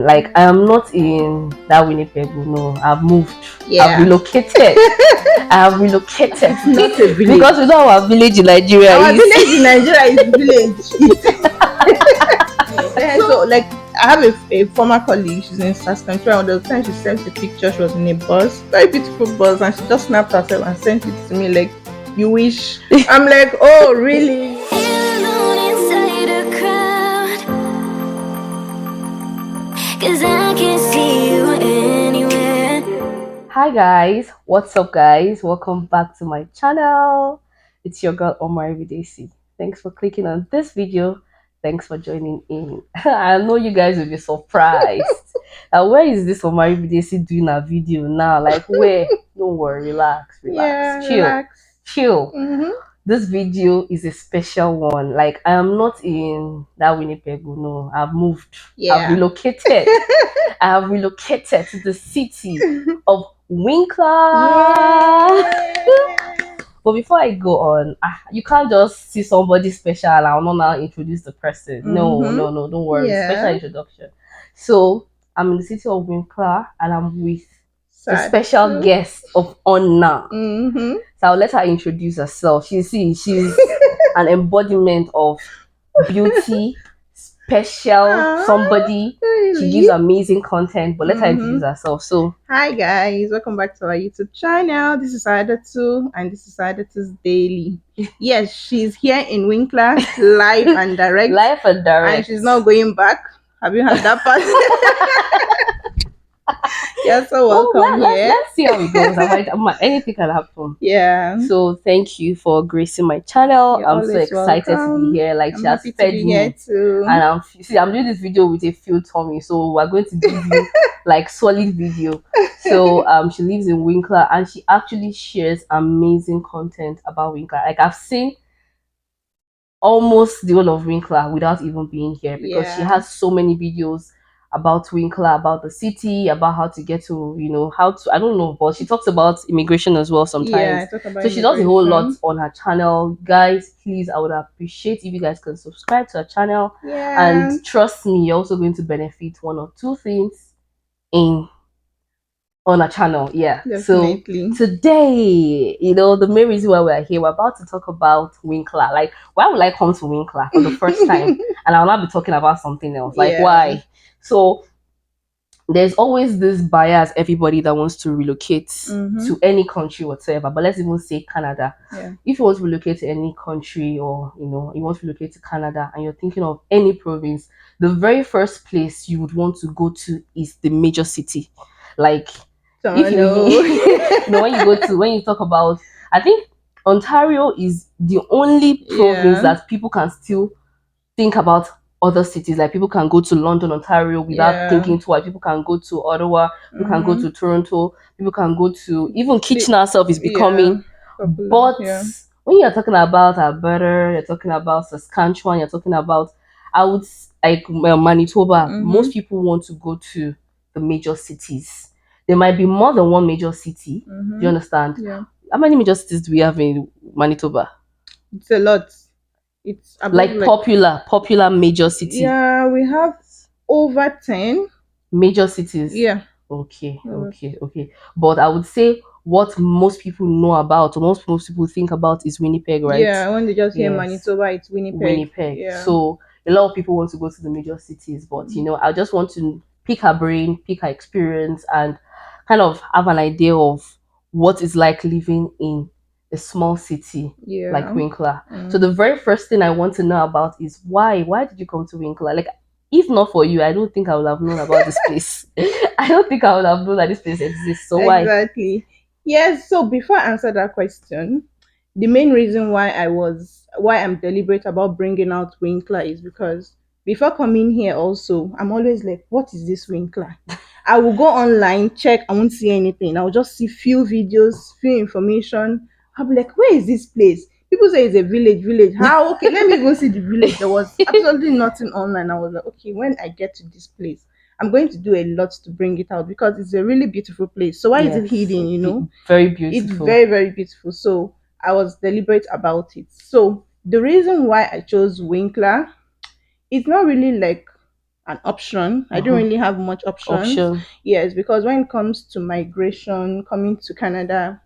Like I am not in that Winnipeg. No, I've moved. I've Yeah. relocated. I have relocated It's not a village. because we know our village in Nigeria Our is. village in Nigeria is village. So like I have a former colleague, she's in Saskatchewan. And the time she sent a picture, she was in a bus, very beautiful bus, and she just snapped herself and sent it to me like, you wish. I'm like, oh really? Hi guys, what's up guys? Welcome back to my channel. It's your girl Omar Videsi. Thanks for clicking on this video. Thanks for joining in. I know you guys will be surprised. Where is this Omar Videsi doing a video now? Like where? Don't worry, relax, Yeah, chill, relax. chill. Mm-hmm. This video is a special one. Like I am not in that Winnipeg. No, I've moved. Yeah. I've relocated. I have relocated to the city of Winkler. But before I go on, you can't just see somebody special and I'll not now introduce the person. No, don't worry. Yeah. Special introduction. So I'm in the city of Winkler and I'm with a special guest of honor. Mm-hmm. So I'll let her introduce herself. She's an embodiment of beauty, special somebody. Really? She gives amazing content, but let her introduce herself. So hi guys, welcome back to our YouTube channel. This is Aidatu and this is Aidatu's Daily. Yes, she's here in Winkler, live and direct. Live and direct. And she's not going back. Have you heard that part? You're so welcome here. Let's see how it goes. Anything can happen. Yeah. So thank you for gracing my channel. You're I'm so excited to be here. Like I'm she has fed me. Too. And I'm doing this video with a filled tummy, so we're going to give you like solid video. So she lives in Winkler and she actually shares amazing content about Winkler. Like I've seen almost the whole of Winkler without even being here because she has so many videos about Winkler, about the city, about how to get to, I don't know, but she talks about immigration as well sometimes. Yeah, so she does a whole lot on her channel. Guys, please, I would appreciate if you guys can subscribe to her channel. Yeah. And trust me, you're also going to benefit one or two things on our channel. Yeah. Definitely. So today, the main reason why we're here, we're about to talk about Winkler. Like, why would I come to Winkler for the first time and I'll not be talking about something else? Like, why? So there's always this bias, everybody that wants to relocate to any country whatsoever, but let's even say Canada. If you want to relocate to any country, or you want to relocate to Canada and you're thinking of any province, the very first place you would want to go to is the major city. Like when you talk about, I think Ontario is the only province that people can still think about other cities. Like people can go to London, Ontario without thinking twice. People can go to Ottawa, people can go to Toronto, people can go to even Kitchener itself is becoming but when you're talking about Alberta, you're talking about Saskatchewan, you're talking about Manitoba, most people want to go to the major cities. There might be more than one major city. Do you understand? Yeah. How many major cities do we have in Manitoba? It's a lot. It's like popular major city. Yeah, we have over 10 major cities. Yeah. Okay. But I would say what most people know about, or most people think about, is Winnipeg, right? Yeah, when they just hear Manitoba, it's Winnipeg. Yeah. So a lot of people want to go to the major cities, but I just want to pick her brain, pick her experience, and kind of have an idea of what it's like living in a small city like Winkler. So the very first thing I want to know about is why did you come to Winkler? Like, if not for you, I don't think I would have known about this place. I don't think I would have known that this place exists. So why? Exactly. Yes. So before I answer that question, the main reason why I'm deliberate about bringing out Winkler is because before coming here also, I'm always like, what is this Winkler? I will go online, check, I won't see anything. I'll just see few videos, few information. I'll be like, where is this place? People say it's a village. How? Okay, let me go see the village. There was absolutely nothing online. I was like, okay, when I get to this place, I'm going to do a lot to bring it out because it's a really beautiful place. So why is it hidden? Very beautiful. It's very, very beautiful. So I was deliberate about it. So the reason why I chose Winkler, it's not really like an option. I don't Mhm. really have much options. Option. Yes, because when it comes to migration, coming to Canada,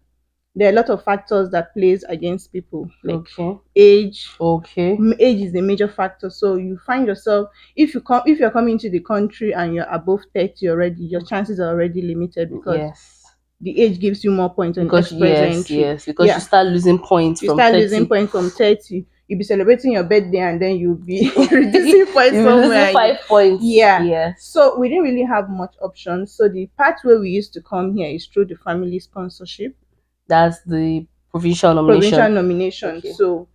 there are a lot of factors that plays against people, like Okay. age. Okay. Age is a major factor. So you find yourself, if you're coming to the country and you're above 30 already, your chances are already limited because Yes. the age gives you more points on Because express yes, entry. yes. Because you Yeah, start losing points you from start losing 30. points from 30. You'll be celebrating your birthday and then you'll be You'll reducing points be losing somewhere. 5 points. Yeah. Yes. So we didn't really have much options. So the pathway we used to come here is through the family sponsorship, That's the provincial provincial nomination. nomination. Okay. So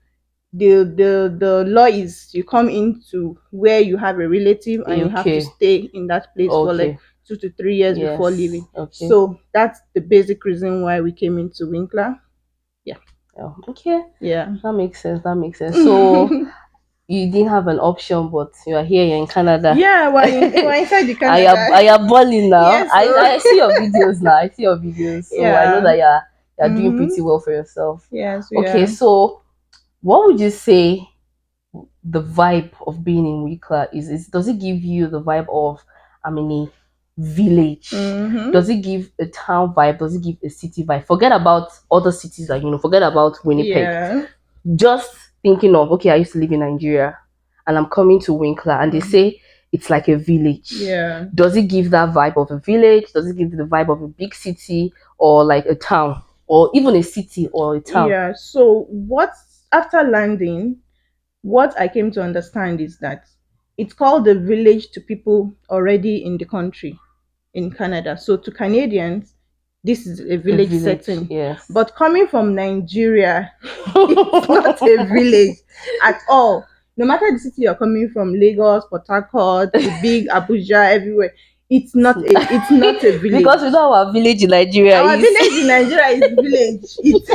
the law is you come into where you have a relative and you have to Okay. stay in that place for like Okay. 2 to 3 years before Yes. leaving. Okay. So that's the basic reason why we came into Winkler. Yeah. Oh, okay. Yeah. That makes sense. That makes sense. So you didn't have an option, but you are here. You're in Canada. Yeah, we're inside the I Canada. am. I am balling now. Yes. So I see your videos now. I see your videos. So I know yeah. that you're doing Mm-hmm. pretty well for yourself. Yes, we Okay. are. So what would you say the vibe of being in Wikla is does it give you the vibe of I'm in a village? Mm-hmm. Does it give a town vibe? Does it give a city vibe? Forget about other cities like forget about Winnipeg. Yeah. Just thinking of okay, I used to live in Nigeria and I'm coming to Winkler and they Mm-hmm. say it's like a village. Yeah. Does it give that vibe of a village? Does it give the vibe of a big city or like a town? Or even a city or a town? Yeah. So what after landing, what I came to understand is that it's called a village to people already in the country in Canada. So to Canadians, this is a A village village, setting. yes. But coming from Nigeria, it's not a village at all. No matter the city you're coming from, Lagos, Port Harcourt, the big Abuja, everywhere, it's not a village. Because we know our village in Nigeria Our is village in Nigeria is village. It's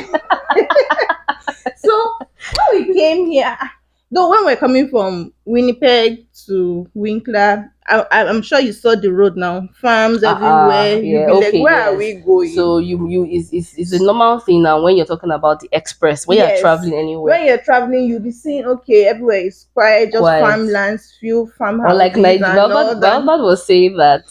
so when we came here, though when we're coming from Winnipeg to Winkler, I'm sure you saw the road now, farms everywhere. You'll yeah, be like, okay, where are yes. we going? So you is a normal thing now when you're talking about the express when you're Yes. traveling anywhere. When you're traveling, you'll be seeing, okay, everywhere is quiet, just Quiet. farmlands, few Or like farmhouses Nigeria. and all My that. husband was saying that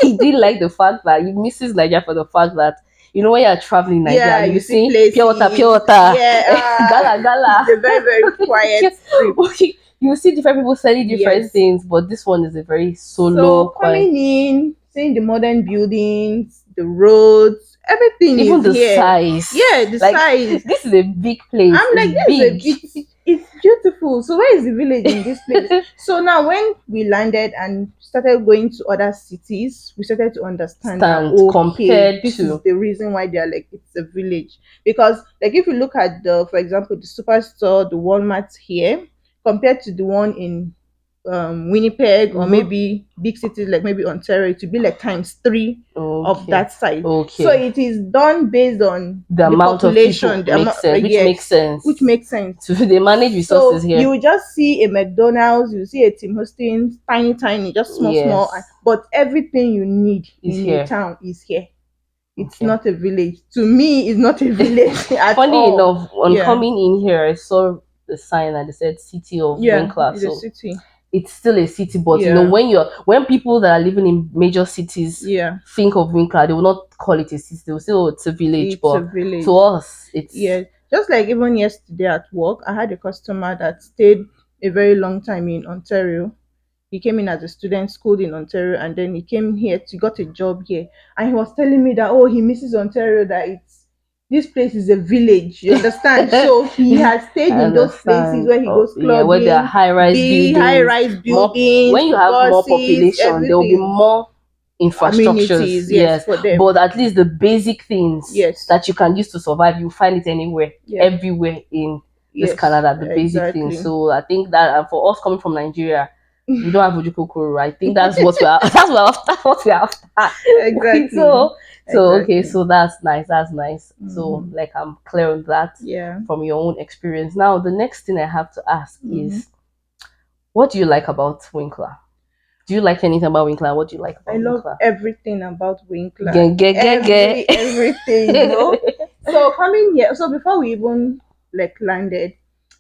he didn't like the fact that he misses Nigeria for the fact that when you're traveling in Nigeria Yeah, and you you see see pure water, places. pure water, Yeah, gala gala. it's a very, very quiet trip. You see different people selling different Yes. things, but this one is a very solo, So quiet. coming in, seeing the modern buildings, the roads, everything Even is the here. size. Yeah, the Like size. this is a big place. I'm like, It's this is big. it's beautiful. So where is the village in this place? So now when we landed and started going to other cities, we started to understand that Stand okay, compared this is to the reason why they're like it's a village. Because like if you look at for example, the superstore, the Walmart here, compared to the one in Winnipeg or Mhm. maybe big cities like maybe Ontario, to be like times three of Okay. that side. So Okay. it is done based on The the amount of population, people the makes amount, sense, which makes yes, which sense. makes sense. So they manage resources So you here. will just see a McDonald's, you see a Tim Hortons, tiny, tiny, just small, small, Yes. but everything you need Is in a here. town is here. It's Okay. not a village. To me, it's not a village at Funny all. enough, on Yeah, coming in here, I saw the sign and it said City of yeah, Winkler. it's a So city. it's still a city, but Yeah, when people that are living in major cities yeah, think of Winkler, they will not call it a city. They will say, "Oh, it's a village." it's a But village. to us, it's Yeah, just like even yesterday at work, I had a customer that stayed a very long time in Ontario. He came in as a student, schooled in Ontario, and then he came here to got a job here. And he was telling me that he misses Ontario, that it's this place is a village. You understand? So he has stayed I in those places understand. where he Oh, goes yeah, where there are clubbing, high-rise big high buildings, rise more buildings, when you have more buses, population, there will be everything. more infrastructures. Amenities, yes, Yes, for them. but at least the basic things Yes, that you can use to survive, you find it anywhere, yeah, everywhere in this yes, Canada. The basic things. exactly. So I think that for us coming from Nigeria, we don't have ojukokoro. I think that's what we are. That's what we are after. Exactly. So okay, Exactly. so that's nice. That's nice. So Hmm. like I'm clear on that Yeah. from your own experience. Now the next thing I have to ask Hmm. is, what do you like about Winkler? Do you like anything about Winkler? What do you like I about love Winkler? everything about Winkler. Ge, ge, ge, Everything. ge. So coming here, so before we even like landed,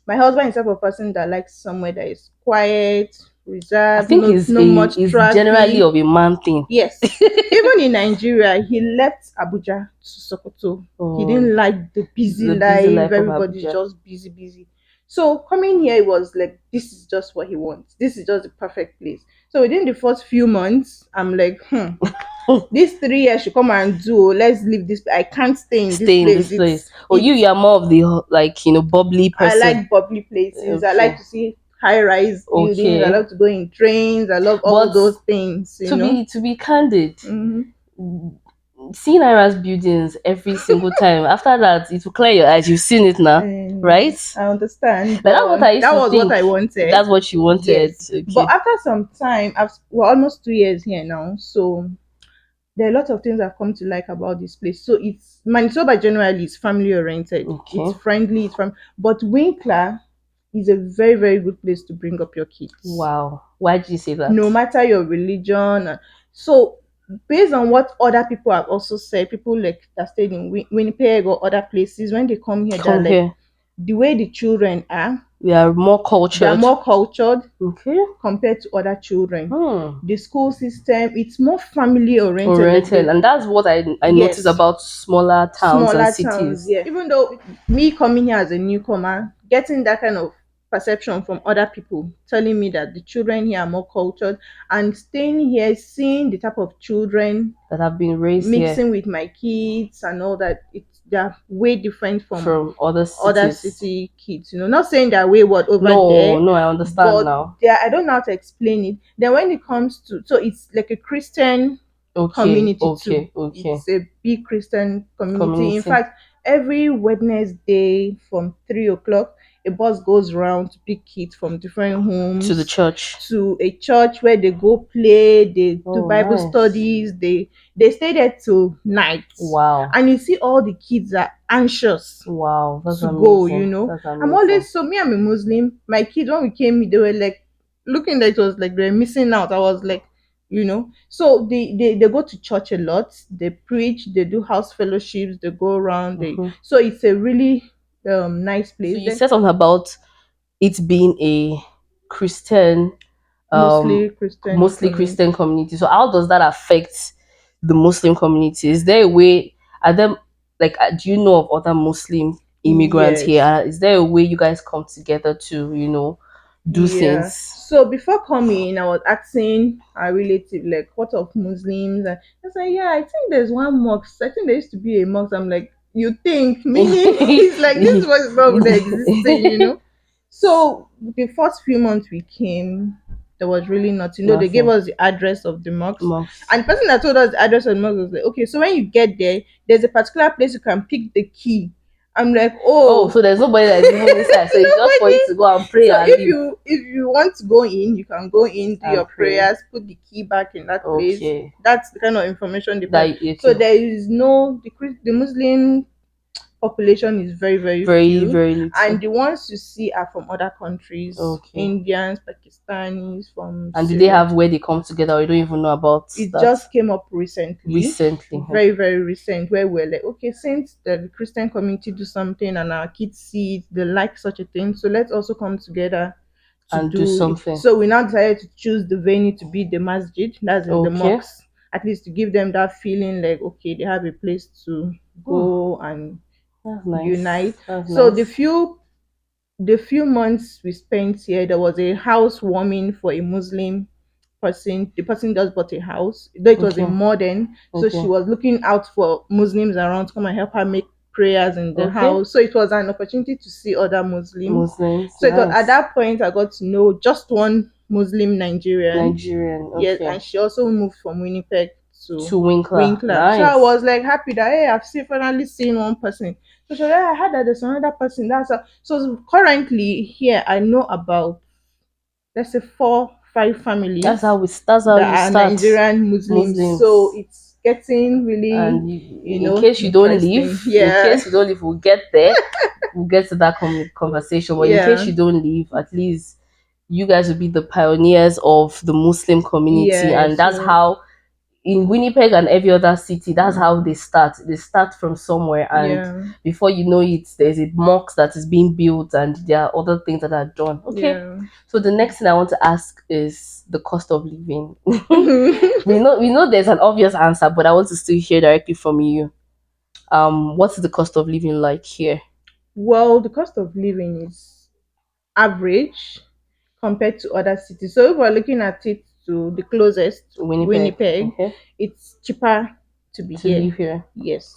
my husband is the type of person that likes somewhere that is quiet, reserved, think no much is generally traffic. of a man thing. Yes. Even in Nigeria, he left Abuja to Sokoto. He Oh, didn't like the busy the busy life. life of Everybody's Abuja. just busy, busy. So coming here was like, this is just what he wants. This is just the perfect place. So within the first few months, I'm like, these 3 years should come and do. Let's leave this. I can't stay in this Stay in this place. place. Oh, It's you are more of the like bubbly I person. like bubbly places. I like Okay, to see high rise buildings. I okay. love to go in trains. I love all But those things, to be candid, Mhm. seeing Ira's buildings every single time. After that, it will clear your eyes. You've seen it now, And right? I understand, Like that's what but I used that to was what think. I wanted. That's what you wanted. Yes. But Okay. after some time, we're almost 2 years here now. So there are a lot of things I've come to like about this place. So it's Manitoba generally is family oriented. It's Okay. friendly, but Winkler is a very, very good place to bring up your kids. Wow. Why did you say that? No matter your religion. So based on what other people have also said, people like that stayed in Winnipeg or other places, when they come here, they're Come like here. the way the children are, We are more they're cultured. more cultured Okay. compared to other children. Hmm. The school system, it's more family oriented. Oriented, and that's what I Yes. noticed about smaller towns and Smaller cities. towns, yeah. Even though me coming here as a newcomer, getting that kind of perception from other people telling me that the children here are more cultured, and staying here, seeing the type of children That have been raised mixing with my kids and all that, they're way different here from from other other cities. city kids. Not saying they're wayward over there, No, I understand but now. I don't know how to explain it. Then when it comes to, so it's like a Christian Okay, community too. okay. It's a big Christian community. In Community. fact, every Wednesday from 3 o'clock, a bus goes around to pick kids from different homes To the church. to a church where they go play, they do Oh, Bible nice. studies, they stay there till night. Wow. And you see all the kids are anxious Wow. That's to amazing. go. That's amazing. I'm always, so me, I'm a Muslim. My kids, when we came, they were like looking like it was like they were missing out. I was like, so they go to church a lot, they preach, they do house fellowships, they go around, so it's a really nice So place. you said something about it being a Christian, Mostly Christian mostly community. Christian community. So how does that affect the Muslim community? Is there a way? Are them like? Do you know of other Muslim immigrants Yes. here? Is there a way you guys come together to do things? So before coming, I was asking our relative, like, what of Muslims? And I said, yeah, I think there's one mosque. I think there used to be a mosque. I'm like, you think? Meaning, it's like, this was not really existing. So the first few months we came, there was really nothing. They gave Nothing. us the address of the mosque. Mosque. And the person that told us the address of the mosque was like, okay, so when you get there, there's a particular place you can pick the key. I'm like, Oh, so there's nobody that's even inside. So it's just for you to go and pray so and leave. if you want to go in, you can go in, do And your pray. prayers, put the key back in that place. Okay. That's the kind of information they That, provide. So there is no the Muslim population is very, very few, very little. and the ones you see are from other countries, Okay. Indians, Pakistanis, from And do Syria. they have where they come together, or you don't even know about It that? just came up recently. Very, very recent, where we're like, okay, since the Christian community do something and our kids see it, they like such a thing, so let's also come together to and do something. So we now decided to choose the venue to be the masjid, that's in the Okay. mosque, at least to give them that feeling like, okay, they have a place to go and That's nice. unite. That's So nice. the few months we spent here, there was a house warming for a Muslim person. The person just bought a house, though it was a Okay. modern, so Okay. she was looking out for Muslims around to come and help her make prayers in the Okay. house. So it was an opportunity to see other Muslims. Muslims. So it was, nice. at that point I got to know just one Muslim Nigerian. Okay. Yes, and she also moved from Winnipeg to Winkler. Nice. So I was like happy that, hey, I've finally seen one person. So she was like, I heard that there's another person. So currently here I know about, let's say, 4-5 families. That's how we that are start. Nigerian Muslims. So it's getting really, and in case you don't leave, we'll get there. We'll get to that conversation. But in case you don't leave, at least you guys will be the pioneers of the Muslim community, and that's how in Winnipeg and every other city, that's how they start. They start from somewhere, and Yeah. before you know it, there's a mosque that is being built, and there are other things that are done. Okay. Yeah. So the next thing I want to ask is the cost of living. We know there's an obvious answer, but I want to still hear directly from you. What is the cost of living like here? Well, the cost of living is average compared to other cities. So if we're looking at it to the closest, Winnipeg. Winnipeg, Okay. it's cheaper to be To here. live here. Yes.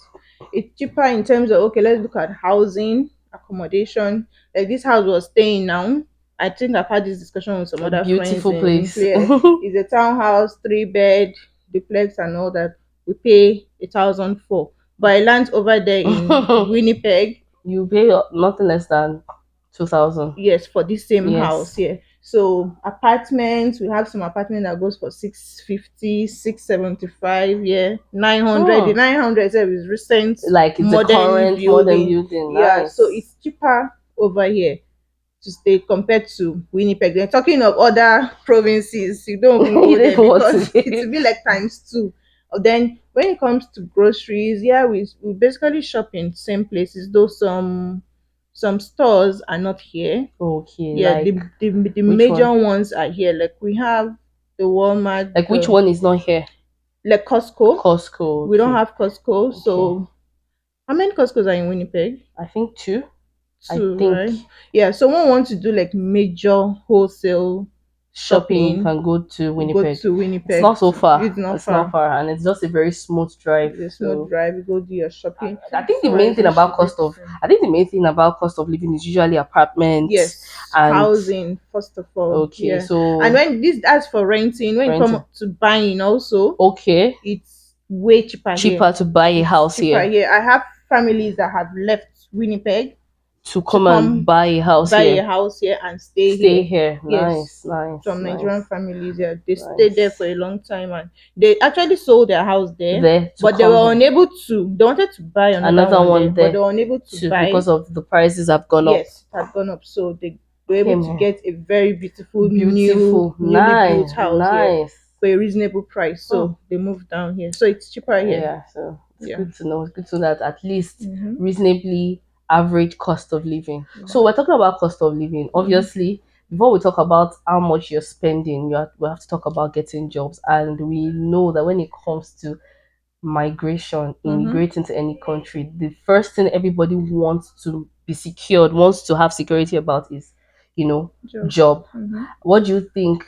It's cheaper in terms of, okay, let's look at housing, accommodation. Like this house we're staying now. I think I've had this discussion with some A other friends beautiful in place. here. It's a townhouse, 3 bed, duplex and all that. We pay 1,000 for. But I land over there in Winnipeg, You pay nothing less than 2,000. yes, for this same Yes. house here. So apartments, we have some apartment that goes for 650, 675, yeah, 900. The Hmm. 900 is recent, Like it's a modern current modern building. building. Yeah, Nice. so it's cheaper over here to stay compared to Winnipeg. Then talking of other provinces, you don't even You go there don't want because to. it will be like times two. Then when it comes to groceries, yeah, we basically shop in same places, though some stores are not here. Okay, Yeah, like the which major one? ones are here. Like we have the Walmart, Like which one is not here? like Costco. Costco. We don't Okay. have Costco, Okay. so how many Costco's are in Winnipeg? I think two. I Two, think right? Yeah, someone wants to do like major wholesale shopping, you shopping, can go to go Winnipeg. to It's Winnipeg. not so far. It's not It's not far. far, and it's just a very smooth drive. It's a smooth So drive. You go do your shopping. I think the main thing Prices about should be cost of the same. I think the main thing about cost of living is usually apartments. Yes, And housing first of all. okay, Yeah, so and when this as for renting, when it renting. come to buying also, Okay, it's way cheaper here. cheaper to buy a It's house cheaper here here. I have families that have left Winnipeg to to come and come buy a house buy a here. house here and stay Stay here. here. Yes, Nice, some nice. Nigerian families, yeah, they stayed there Nice. for a long time and they actually sold their house there, There to but they come were here. unable to. They wanted to buy another one there, but they were unable to too buy. because of the prices have gone up. Yes, it had gone up, so they were able Came to here. get a very beautiful, Beautiful, newly built nice, house here nice. for a reasonable price. So Oh. they moved down here, so it's cheaper here. Yeah, so it's Yeah. good to know. It's good to know that at least Mhm. reasonably average cost of living. So we're talking about cost of living. Obviously, before we talk about how much you're spending, we have to talk about getting jobs. And we know that when it comes to migration, immigrating to any country, the first thing everybody wants to be secured, wants to have security about is, job. Mhm. What do you think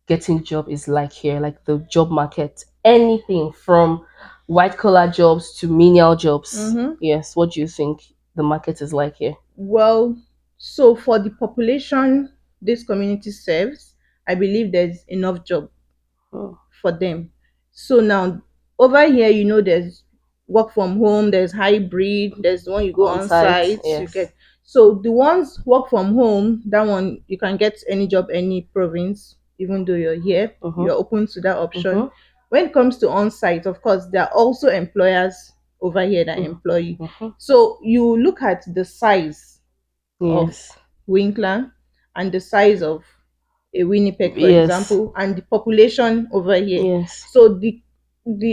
getting job is like here? Like the job market, anything from white collar jobs to menial jobs. Mhm. Yes, what do you think the market is like here? Well, so for the population this community serves, I believe there's enough job Oh, for them. So now over here, there's work from home, there's hybrid, there's the one you go on on site, site, you yes. get. So the ones work from home, that one you can get any job, any province, even though you're here, Mhm. you're open to that option. Mhm. When it comes to on site, of course, there are also employers over here that Mhm. employ you. Mhm. So you look at the size of Yes. Winkler and the size of a Winnipeg, for Yes. example, and the population over here. Yes. So the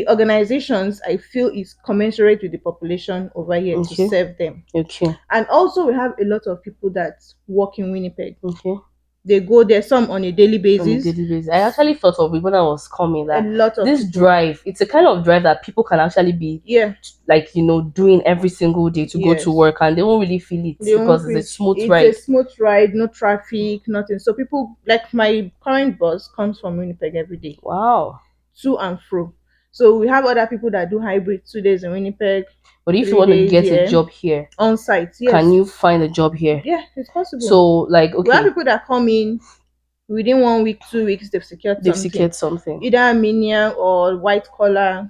organizations I feel is commensurate with the population over here to Okay. serve them. Okay. And also we have a lot of people that work in Winnipeg. Okay. They go there some on a daily On a basis. daily basis. I actually thought of it when I was coming A that lot of this people. drive, it's a kind of drive that people can actually be Yeah, like doing every single day to go to Yes. work, and they won't really feel it they because won't it's a feel- smooth it's ride. a smooth ride, no traffic, nothing. So people like my current boss comes from Winnipeg every day, Wow. to and fro. So we have other people that do hybrid, 2 days in Winnipeg, But if you 3 want to days get here, a job here, on site. Yes. can you find a job here? Yeah, it's possible. So like we have okay, people that come in within 1 week, 2 weeks, they've they've something. secured something. Either a menial or white collar.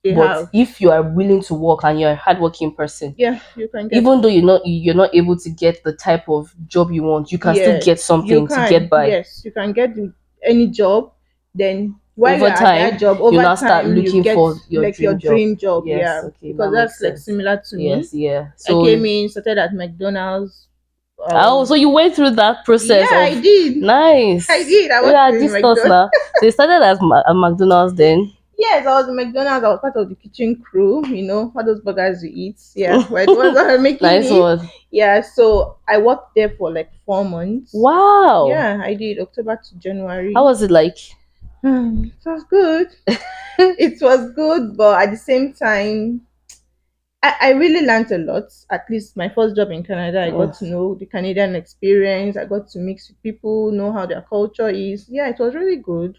They But have. if you are willing to work and you're a hardworking person, Yeah, you can get. even though you're not able to get the type of job you want, you can still Yeah, get something you to can. get by. Yes, you can get any job. Then while Over you're at time, that job, you over now start time you looking get for your like your dream job. dream job. Yes, Yeah, okay, because that that's makes like sense. similar to me. Yes, yeah. I So came in, started at McDonald's. oh, so you went through that process Yeah, of I did. nice. I did. I Yeah, worked in this stuff McDonald's. now. So you started at McDonald's then. Yes, I was in McDonald's. I was part of the kitchen crew. You know, all those burgers you eat. Yeah, we're the ones that are making Nice it. one. Yeah, so I worked there for like 4 months. Wow. Yeah, I did October to How January. was it like? It was good. It was good, but at the same time, I really learned a lot. At least my first job in Canada, I got to Yes. know the Canadian experience. I got to mix with people, know how their culture is. Yeah, it was really good.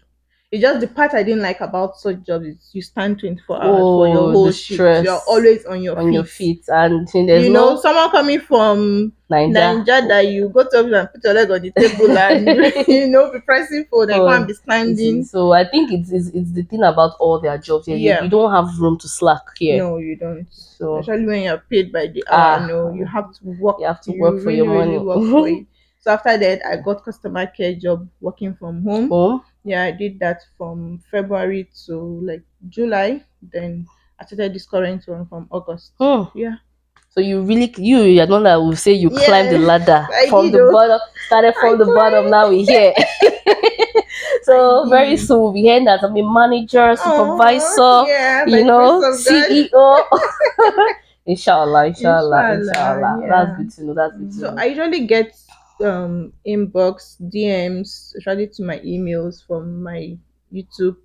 It's just the part I didn't like about such jobs is you stand 24 hours for your Oh, the whole shift. You're stress always on your on your feet. feet, and there's You know, no someone coming from Niger. Nigeria that you go to office and put your leg on the table and be pressing phone and can't Phone. be It standing. is. So I think it's the thing about all their jobs here. You Yeah. don't have room to slack here. No, you don't. So Especially when you're paid by the hour, no, you you have to work. have to You work for your really, really money. work for it. So after that, I got customer care job working from home. Home. Yeah, I did that from February to like July. Then I started this current one from August. Hmm. Yeah. So you're the one that will say you climbed the Yes, ladder I from did. the Oh, bottom, started I from the bottom, now climbed. we're here. I So very did. soon we'll be hearing that I'm a manager, Oh, supervisor, yeah, by the grace of God. CEO. Inshallah, inshallah, Inshallah, inshallah. That's yeah. good to know. That's good to So know. I usually get inbox DMs, usually to my emails from my YouTube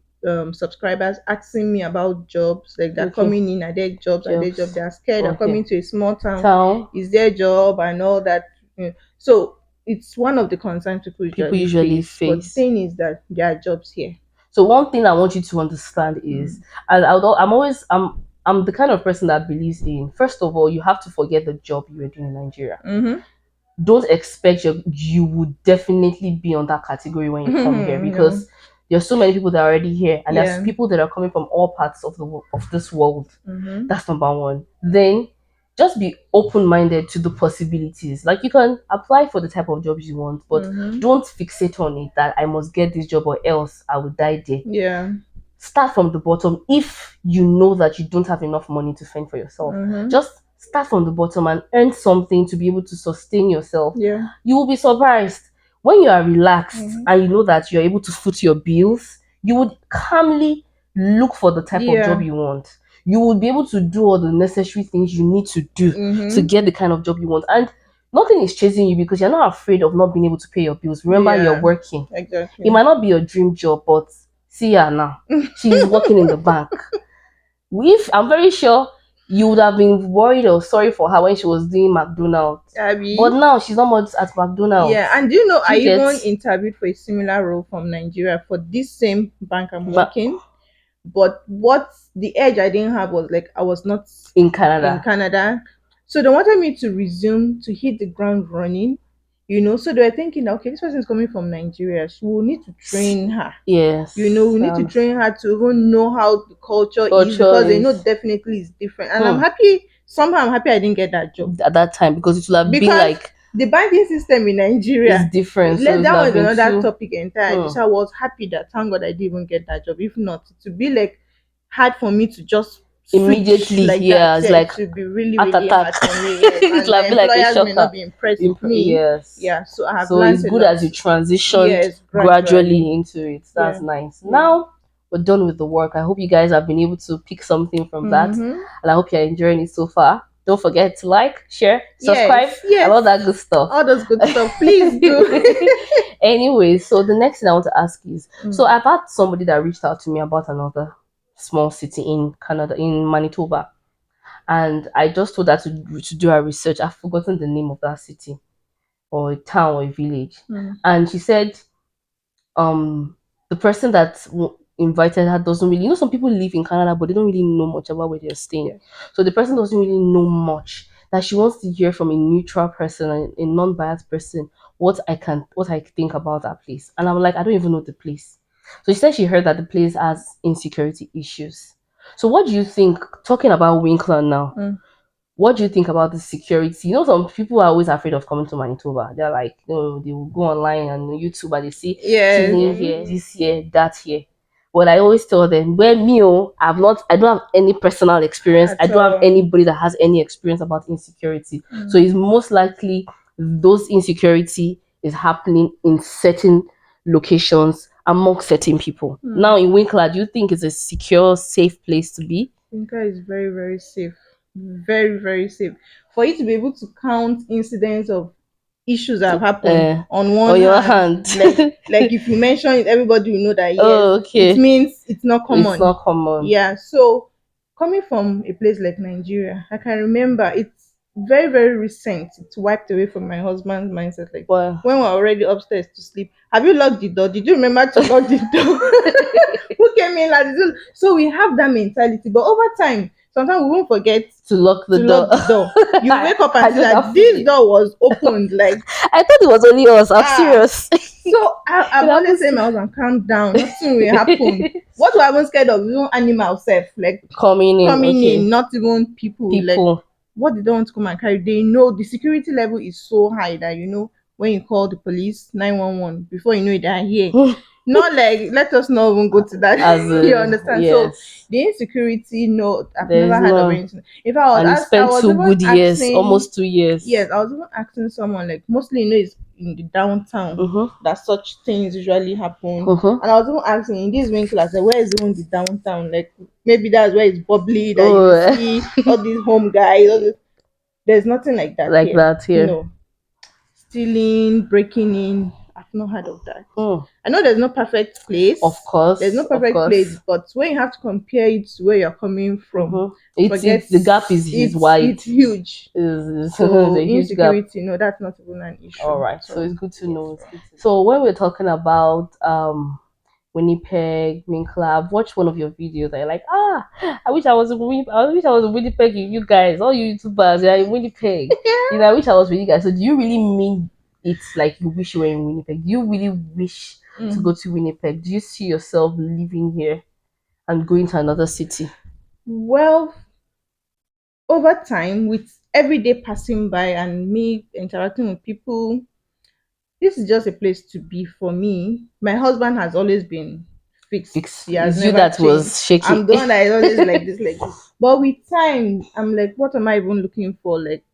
subscribers asking me about jobs. Like they're Okay. coming in, are there jobs? Are there jobs? Jobs. They're scared. They're Okay. coming to a small town. Town. Is there a job and all that? So it's one of the concerns people People usually usually face. But the face. thing is that there are jobs here. So one thing I want you to understand is, and I'm the kind of person that believes in, first of all, you have to forget the job you were doing in Nigeria. Mm-hmm. Don't expect you would definitely be on that category when you come here, No. because there's so many people that are already here, and there's Yeah. people that are coming from all parts of of this world. Mm-hmm. That's number one. Then just be open-minded to the possibilities. Like, you can apply for the type of jobs you want, but Mm-hmm. don't fixate on it that I must get this job or else I will die there. Yeah. Start from the bottom. If you know that you don't have enough money to fend for yourself, Mm-hmm. just start from the bottom and earn something to be able to sustain yourself. Yeah. You will be surprised when you are relaxed Mhm. and you know that you're able to foot your bills. You would calmly look for the type of Yeah. job you want. You would be able to do all the necessary things you need to do to Mm-hmm. get the kind of job you want. And nothing is chasing you because you're not afraid of not being able to pay your bills. Remember, you're Yeah. working. Exactly. It might not be your dream job, but see her now. She's working in the bank. If I'm very sure you would have been worried or sorry for her when she was doing McDonald's. Abby. But now she's not much at McDonald's. Yeah, and do you know Do I you even get- interviewed for a similar role from Nigeria for this same bank I'm Ma- working. But what the edge I didn't have was like I was not in in Canada. Canada. So they wanted me to resume to hit the ground running. So they were thinking that okay, this person is coming from Nigeria. So we'll need to train her. Yes. We need to train her to even know how the culture is, because they know is definitely it's different. And I'm happy. Somehow I'm happy I didn't get that job at that time because it would have been because like the banking system in Nigeria it's different. So Let it that would have was been another too- topic entirely. So I was happy that thank God I didn't even get that job. If not, to be like hard for me to just switch immediately. like Yeah, that. it's Yeah, like it would be really, heart really hard attack. for me. Yes. It's And like my be like a employers may shocker. not be impressed with me. Yes. Yeah, so I have So learned it's a good lot. as you transitioned Yes, gradually into it. That's Yeah. nice. Now we're done with the work. I hope you guys have been able to pick something from that, Mhm. and I hope you're enjoying it so far. Don't forget to like, share, subscribe, Yes. and all that good stuff. All those good stuff. Please do. Anyway, so the next thing I want to ask is, so Mm. I've had somebody that reached out to me about another small city in Canada, in Manitoba, and I just told her to do her research. I've forgotten the name of that city or a town or a village, and she said the person that invited her doesn't really, some people live in Canada but they don't really know much about where they're staying. Yes. So the person doesn't really know much, that she wants to hear from a neutral person, a non-biased person, what I think about that place. And I'm like, I don't even know the place. So she said she heard that the place has insecurity issues. So what do you think, talking about Winkler now, what do you think about the security? Some people are always afraid of coming to Manitoba. They're like, they will go online and YouTube and they see Yes. season here, this here, that here. But I always tell them, I don't have any personal experience. I don't have anybody that has any experience about insecurity. So it's most likely those insecurity is happening in certain locations among certain people. Now in Winkler, do you think it's a secure, safe place to be? Winkler is very, very safe. Very, very safe. For you to be able to count incidents of issues that have happened on one your hand. Like if you mention it, everybody will know that yes, okay. it means it's not common. It's not common. Yeah. So coming from a place like Nigeria, I can remember it's very, very recent. It's wiped away from my husband's mindset. Like Wow. when we're already upstairs to sleep, have you locked the door? Did you remember to lock the door? Who came in like this? So we have that mentality, but over time, sometimes we won't forget to lock the door. You wake up and see that this door was opened. Like I thought it was only us. I'm serious. So I've always said, my husband, calm down. Nothing will happen. What we are scared of, even animal self, like coming in, not even people. Like what they don't want to come and carry. They know the security level is so high that when you call the police 911, before you know it, they're here. Not like let us not even go to that. You understand? Yes. So the insecurity, no, I've never heard of anything. If I was two good years, almost 2 years. Yes, I was even asking someone, like mostly it's in the downtown that such things usually happen. And I was even asking in this Winkler, I said, where is even the downtown? Like maybe that's where it's bubbly that you see all these home guys. There's nothing like that. Like that here. No. Stealing, breaking in. I've not heard of that. I know there's no perfect place. Of course. There's no perfect place, but when you have to compare it to where you're coming from, the gap is wide. It's huge. So a huge insecurity, gap. No, that's not even an issue. All right. So it's good to know. So when we're talking about Winnipeg, Winkler, I've watched one of your videos. I'm like, I wish I was in Winnipeg. You guys, all you YouTubers, you're in Winnipeg. I wish I was with you guys. So do you really mean it's like you wish you were in Winnipeg? Do you really wish to go to Winnipeg? Do you see yourself living here and going to another city? Well, over time, with every day passing by and me interacting with people, this is just a place to be for me. My husband has always been fixed. He has never that changed. Was shaky. I'm the one that is always like this. But with time, I'm like, what am I even looking for? Like,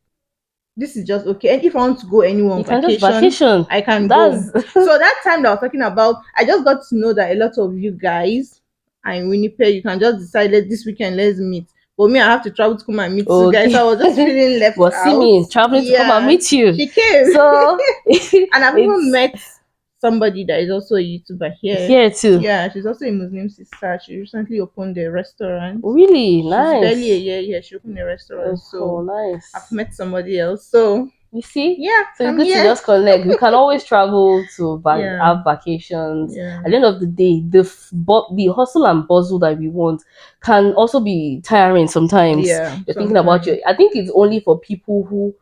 this is just okay. And if I want to go anywhere on vacation, I can go. So that time that I was talking about, I just got to know that a lot of you guys are in Winnipeg. You can just decide this weekend, let's meet. But me, I have to travel to come and meet you guys. So I was just feeling left out. See me traveling to come and meet you. She came. So and I've even met somebody that is also a YouTuber here too. Yeah, she's also a Muslim sister. She recently opened a restaurant. Really nice. She's barely a year here. She opened a restaurant. So nice. I've met somebody else. So you see, yeah. So it's good to just connect. We can always travel to have vacations. At the end of the day, the hustle and bustle that we want can also be tiring sometimes. You're thinking about I think it's only for people who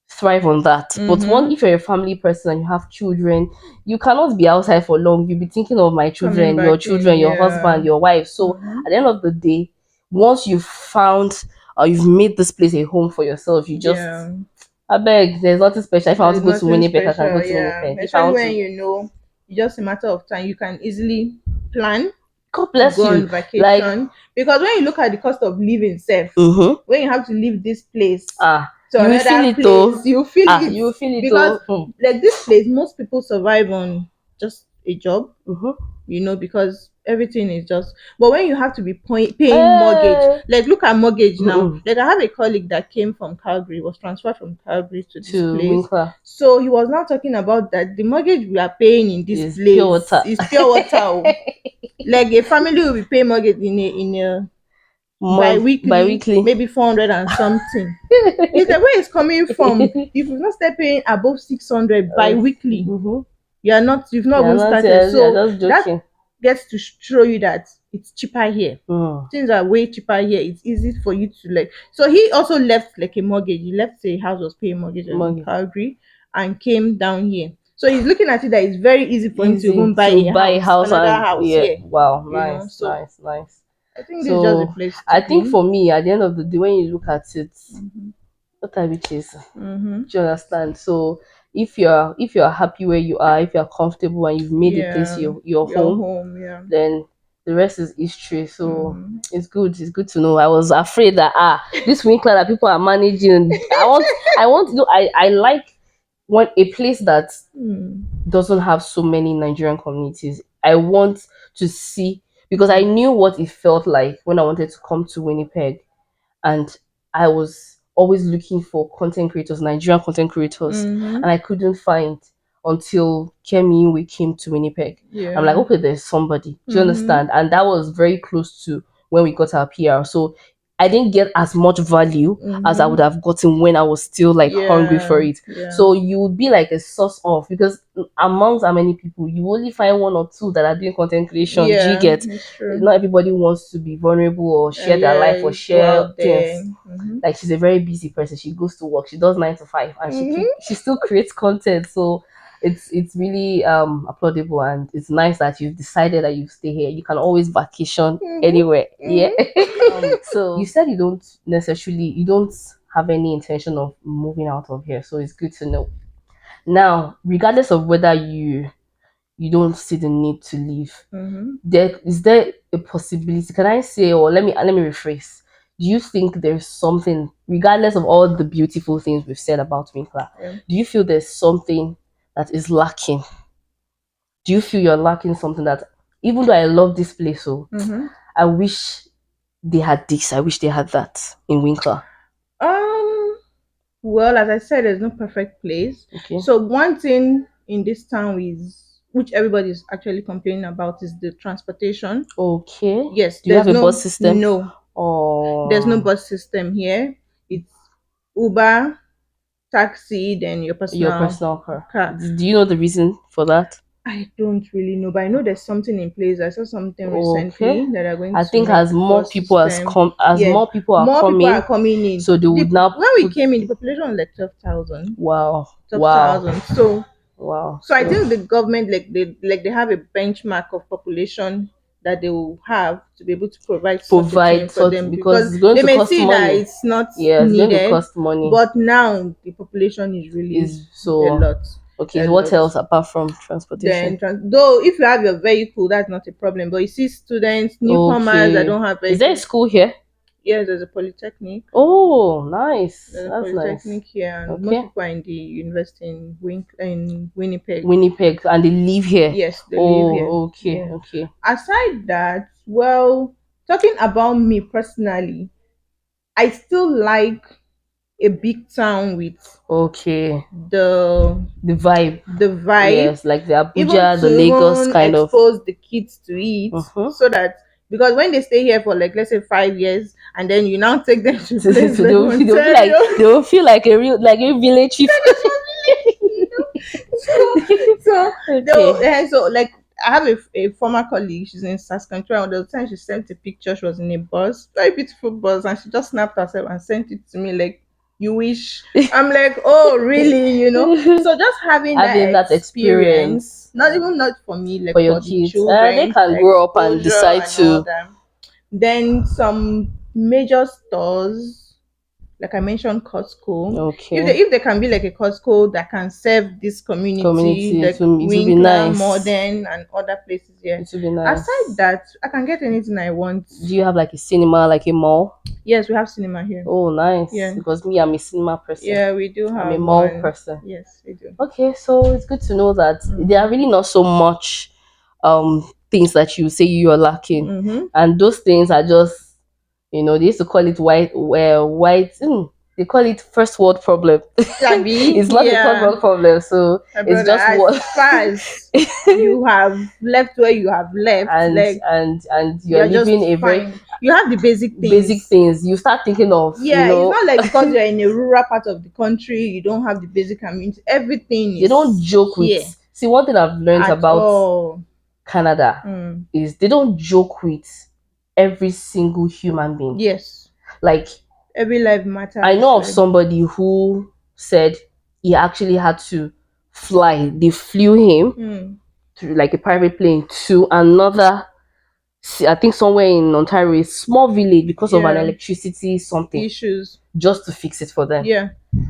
thrive on that. But if you're a family person and you have children, you cannot be outside for long. You'll be thinking of my children, your children, your husband, your wife. So at the end of the day, once you've found or you've made this place a home for yourself, you just I beg, there's nothing special. If I want to go to Winnipeg, I can go to Winnipeg. Especially when it's just a matter of time. You can easily plan. God bless you. On vacation. Because when you look at the cost of living, when you have to leave this place, you feel it though. You feel it. You feel it because like this place, most people survive on just a job. Because everything is just. But when you have to be paying mortgage, like look at mortgage now. Like I have a colleague that came from Calgary, was transferred from Calgary to this place. Winkler. So he was now talking about that the mortgage we are paying in this place pure water. Is pure water. Like a family will be paying mortgage in a bi-weekly, maybe 400 and something. It's the way it's coming from. If you've not started paying above 600 bi-weekly, you've not even started. So that gets to show you that it's cheaper here. Things are way cheaper here. It's easy for you to So he also left like a mortgage. He left a house, was paying mortgage in Calgary, and came down here. So he's looking at it that it's very easy for him to even buy a house, another house here. Wow, nice. I think this is just a place. I think for me, at the end of the day, when you look at it, what type it is? Do you understand? So if you're happy where you are, if you're comfortable and you've made the place your home, then the rest is history. So it's good to know. I was afraid that this Winkler that people are managing. I want to know. I like when a place that doesn't have so many Nigerian communities. I want to see, because I knew what it felt like when I wanted to come to Winnipeg, and I was always looking for content creators, Nigerian content creators, Mm-hmm. and I couldn't find until Kemi we came to Winnipeg. I'm like, Yeah. okay, there's somebody. Do you Mm-hmm. understand? And that was very close to when we got our PR. So I didn't get as much value as I Mm-hmm. would have gotten when I was still like hungry for Yeah. it. Yeah. So you would be like a source of, because amongst how many people you only find one or two that are doing content creation. Do you Yeah, get? it's true. Not everybody wants to be vulnerable or share their life or Yeah, go share out there. things. Mm-hmm. Like, she's a very busy person. She goes to work. She does 9 to 5, and Mm-hmm. she still creates content. So it's really applaudable, and it's nice that you've decided that you stay here. You can always vacation Mm-hmm. anywhere. Yeah. Mm-hmm. So you said you don't have any intention of moving out of here. So it's good to know. Now, regardless of whether you don't see the need to leave, Mm-hmm. there a possibility, can I say, or let me rephrase, do you think there's something, regardless of all the beautiful things we've said about Winkler, Yeah. do you feel there's something that is lacking? Do you feel you're lacking something, that even though I love this place, so Mm-hmm. I wish they had this, I wish they had that in Winkler? Um. Well, as I said, there's no perfect place. Okay. So one thing in this town is, which everybody is actually complaining about, is the transportation. Okay. Yes, Do you have there's a bus no system? no, there's no Or bus system here. It's Uber, taxi, then your your personal personal car? car. Do you know the reason for that? I don't really know, but I know there's something in place. I saw something Okay. recently that are going I to think make as more bus people system. as Yes, more people are more people are coming, coming in. so they would now When we put. came in, the population was like 12,000. Wow, Twelve wow, thousand. So wow. so I think the government, they have a benchmark of population that they will have to be able to provide such a thing Provide for such, them, because because it's going they to may cost see that money. it's not Yeah, it's going to needed, cost money. but now the population is really Is a so lot. okay. A So what lot. else apart from transportation? Then though if you have your vehicle, that's not a problem, but you see students, newcomers that Okay. don't have Is there a vehicles. school here? Yes, there's a polytechnic. Oh, nice. There's a That's nice. polytechnic here, and most Okay. people are in the university in Winnipeg. Winnipeg, and they live here. Yes, they live here. Oh, okay, Yeah. okay, Aside that, well, talking about me personally, I still like a big town with okay. the The vibe. the vibe, Yes, like the even Abuja, the to Lagos even kind of. expose the kids to it, Uh-huh. so that, because when they stay here for like, let's say, 5 years, and then you now take them to So places like they'll be like, Ontario. they'll feel like a village chief. You know? So they'll, Okay. so like, I have a former colleague. She's in Saskatchewan. The time she sent a picture, she was in a bus, very beautiful bus, and she just snapped herself and sent it to me like, "You wish." I'm like, "Oh, really?" So just having Having that that experience, experience not for me, for like your for the kids, they children, for can grow up and exposure decide and all to. that. Then some major stores, like I mentioned, Costco. Okay. If they can be like a Costco that can serve this community, Community, like it will be Winkler, nice. Modern, and other places here. It will be nice. Aside that, I can get anything I want. Do you have like a cinema, like a mall? Yes, we have cinema here. Oh, nice. Yeah. Because me, I'm a cinema person. Yeah, we do I'm a have mall one. person. Yes, we do. Okay, so it's good to know that there are really not so much things that you say you're lacking, Mm-hmm. and those things are just, they used to call it they call it first world problem. Sabi, It's not a third yeah. world problem, so My it's brother, just as what. far as you have left where you have left, and like, and you're you're just living a very fine. You have the basic basic things. things. You start thinking of, Yeah, it's not like because you're in a rural part of the country, you don't have the basic community. Everything they is don't joke with. here See, one thing I've learned at about all. Canada is they don't joke with every single human being. Yes, Like, every life matters. I know of like, somebody who said he actually had to fly. They flew him through like a private plane to another, I think somewhere in Ontario, a small village, because of an yeah, electricity something, issues. just to fix it for them. Yeah,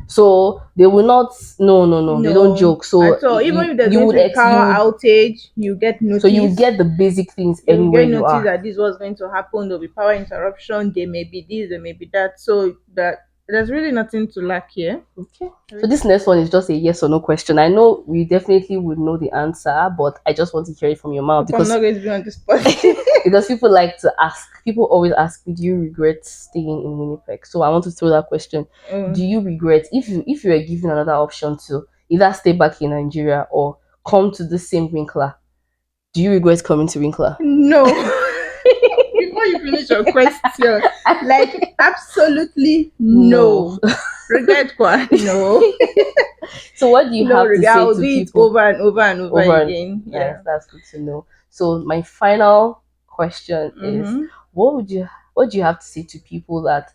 So they will not. No. They don't no, joke. So at all. Even if there's you going to would be power outage, you get so you notice. get the basic things You anywhere get you notice are. that this was going to happen. There'll be power interruption. There may be this, there may be that. So that There's really nothing to lack here. Okay. So this next one is just a yes or no question. I know we definitely would know the answer, but I just want to hear it from your mouth Hope I'm because not going to be on the spot. because people like to ask. People always ask me, "Do you regret staying in Winnipeg?" So I want to throw that question. Do Um, you regret if you were given another option to either stay back in Nigeria or come to the same Winkler? Do you regret coming to Winkler? no. Before you finish your question, like absolutely No. no. Regret what? No. So what do you No have to regret. say I'll to do it people? over and over and over Over and again. nice, Yeah. that's good to know. So my final question is Mm-hmm. what do you have to say to people that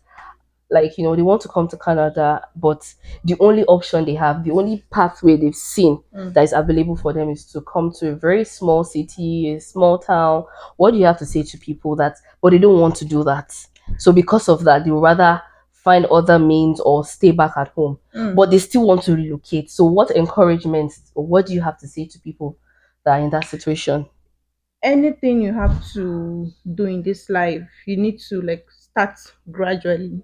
like they want to come to Canada, but the only option they have, the only pathway they've seen Mm. that is available for them is to come to a very small city, a small town. What do you have to say to people that but they don't want to do that? So because of that, they would rather find other means or stay back at home. Mm. But they still want to relocate. So what encouragement or what do you have to say to people that are in that situation? Anything you have to do in this life, you need to like start gradually.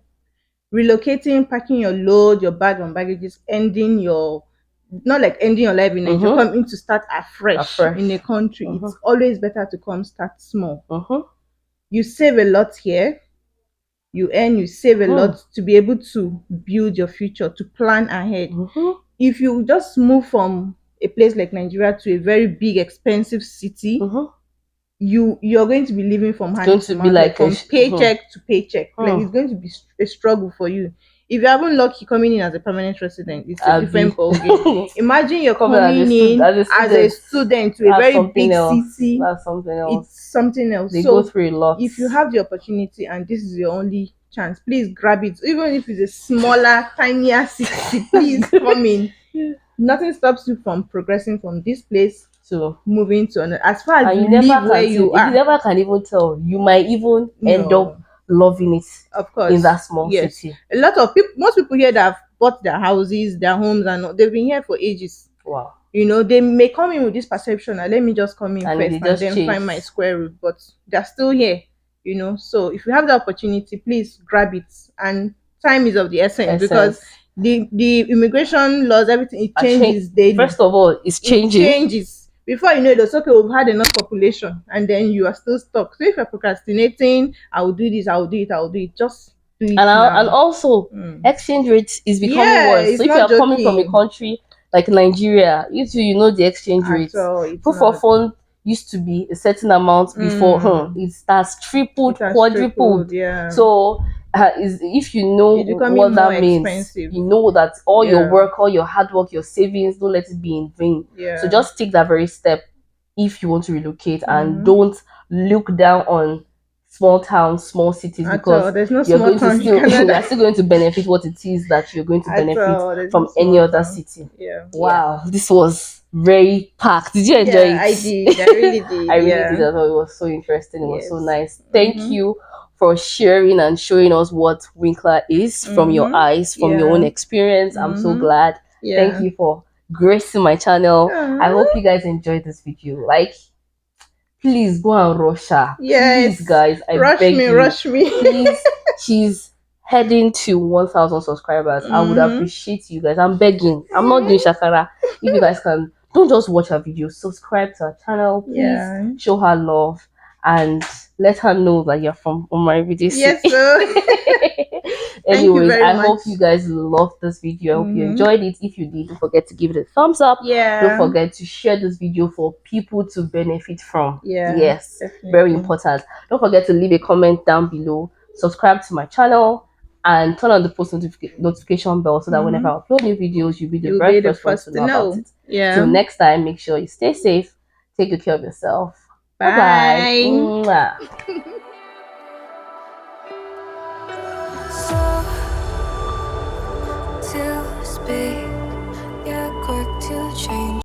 Relocating, packing your load, your bag and baggages, ending your not like ending your life in Nigeria, Mm-hmm. coming to start afresh in a Afresh. country. Mm-hmm. It's always better to come start small. Mm-hmm. You save a lot here, you earn, you save a Mm-hmm. lot to be able to build your future, to plan ahead. Mm-hmm. If you just move from a place like Nigeria to a very big, expensive city, Mm-hmm. you're going to be living from It's hand going to to be mouth, like like from paycheck to paycheck. Like it's going to be a struggle for you. If you haven't lucky coming in as a permanent resident, it's a Abi. different ball game. Imagine you're Coming coming in as a as a student, student to a that's very something big else. city. That's something else. It's something else. They go So through a lot. if you have the opportunity and this is your only chance, please grab it. Even if it's a smaller, tinier city, please come in. Nothing stops you from progressing from this place, So moving to another. As far as and you you never live where can tell you you are, never can even tell. You might even end up no. loving it Of in that course, small yes. city. A lot of people, most people here that have bought their houses, their homes, and they've been here for ages. Wow. They may come in with this perception that let me just come in And first they and just then changed. find my square root, but they're still here. So if you have the opportunity, please grab it. And time is of the essence because Essence. the immigration laws, everything it I change changes daily. first of all, it's It changing. changes. Before you know it, it's okay, we've had enough population, and then you are still stuck. So if you're procrastinating, I will do this, I will do it, I will do it. Just do it And now. also Mm. exchange rate is becoming Yeah, worse. So it's if you not are coming from a joking country like Nigeria, you know the exchange at rates. all. It's Proof of not. fund used to be a certain amount before, Mm. it has It tripled, has quadrupled. tripled. Yeah, So is if you know it's becoming what more that means, expensive. you know that all your Yeah, work, all your hard work, your savings, don't let it be in vain. So yeah. just take that very step if you want to relocate and Mm-hmm. don't look down on small towns, small cities At all. because There's no you're small going to town in still Canada. you're still going to benefit what it is that you're going to At benefit all. There's no from any small other town. city. Yeah. Wow, this was very packed. Did you enjoy Yeah, I it? did. I really did. I really did Yeah. as well. It was so interesting. It was so Yes. nice. Thank Mm-hmm. you for sharing and showing us what Winkler is from your Mm-hmm. eyes, from your own Yeah. experience. I'm so Mm-hmm. glad. Thank Yeah. you for gracing my channel. I hope Aw. you guys enjoyed this video. Like, please go and rush her. Please, Yes. guys, I Rush beg me, you. rush me. Please, she's heading to 1,000 subscribers. I would Mm-hmm. appreciate you guys. I'm begging. I'm not doing shakara. If you guys can, don't just watch her videos. Subscribe to her channel. Please Yeah. show her love and let her know that you're from Omar BDC. Yes, sir. Thank you Anyways, very I much. hope you guys loved this video. I hope you Mm-hmm. enjoyed it. If you did, don't forget to give it a thumbs up. Don't Yeah. forget to share this video for people to benefit from. Yeah. Yes, very Definitely. important. Don't forget to leave a comment down below. Subscribe to my channel and turn on the post notification bell so that whenever Mm-hmm. I upload new videos, you'll be the You'll very be the first one to first to know about know. it. Till Yeah. next time, make sure you stay safe, take good care of yourself. Bye Bye. bye. To speak, yeah, quick to change.